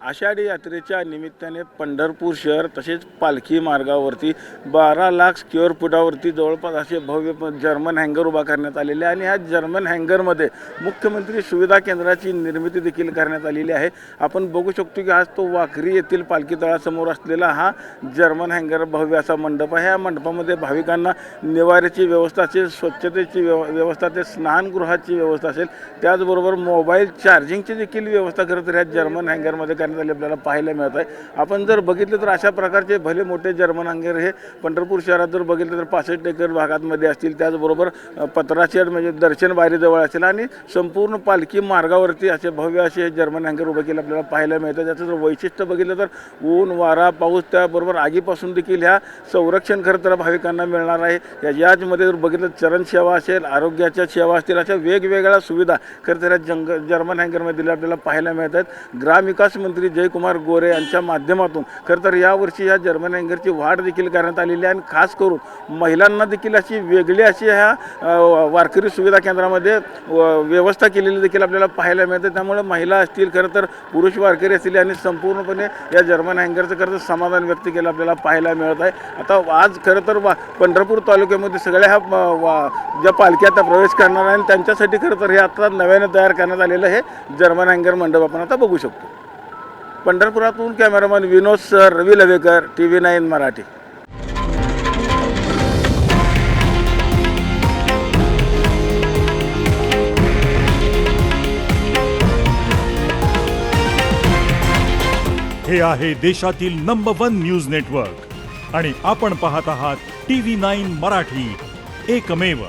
आषाढी यात्रेच्या निमित्ताने पंढरपूर शहर तसेच पालखी मार्गावरती 12 लाख स्क्वेअर फुटावरती जवळपास असे भव्य जर्मन हँगर उभा करण्यात आलेले आणि ह्या जर्मन हँगरमध्ये मुख्यमंत्री सुविधा केंद्राची निर्मिती देखील करण्यात आलेली आहे। आपण बघू शकतो की आज तो वाखरी येथील पालखी तळासमोर असलेला हा जर्मन हँगर भव्य असा मंडप आहे। या मंडपामध्ये भाविकांना निवाऱ्याची व्यवस्था असेल, स्वच्छतेची व्यवस्था असेल, स्नानगृहाची व्यवस्था असेल, त्याचबरोबर मोबाईल चार्जिंगची देखील व्यवस्था खरं तर ह्या जर्मन हँगरमध्ये करण्यात आली आपल्याला पाहायला मिळत आहे। आपण जर बघितलं तर अशा प्रकारचे भले मोठे जर्मन हँगर हे पंढरपूर शहरात जर बघितलं तर 65 एकर भागांमध्ये असतील, त्याचबरोबर पत्राशेड म्हणजे दर्शन बारीजवळ असेल आणि संपूर्ण पालखी मार्गावरती असे भव्य असे जर्मन हँगर उभे केले आपल्याला पाहायला मिळतं। त्याचं जर वैशिष्ट्य बघितलं तर ऊन, वारा, पाऊस त्याबरोबर आगीपासून देखील ह्या संरक्षण खरं तर भाविकांना मिळणार आहे। याचमध्ये जर बघितलं चरण सेवा असेल, आरोग्याच्या सेवा असतील, अशा वेगवेगळ्या सुविधा खरं तर जर्मन हँगरमध्ये दिल्या आपल्याला पाहायला मिळत आहेत। ग्रामविकास मंत्री जयकुमार गोरे यांच्या माध्यमातून खरं तर यावर्षी ह्या जर्मन हँगरची वाढ देखील करण्यात आलेली आहे आणि खास करून महिलांना देखील अशी वेगळी अशी ह्या वारकरी सुविधा केंद्रामध्ये व्यवस्था केलेली देखील आपल्याला पाहायला मिळते। त्यामुळे महिला असतील, खरं तर पुरुष वारकरी असतील आणि संपूर्णपणे या जर्मन हँगरचं खरं तर समाधान व्यक्त केलं आपल्याला पाहायला मिळत आहे। आता आज खरं तर पंढरपूर तालुक्यामध्ये सगळ्या ह्या ज्या पालख्या त्या प्रवेश करणार आहे आणि त्यांच्यासाठी खरं तर हे आता नव्याने तयार करण्यात आलेलं हे जर्मन हँगर मंडप आपण आता बघू शकतो। पंढरपुरातून कॅमेरामॅन विनोद सर, रवी लवेकर, TV9 मराठी। हे आहे देशातील नंबर 1 न्यूज नेटवर्क आणि आपण पाहत आहात TV9 मराठी, एकमेव।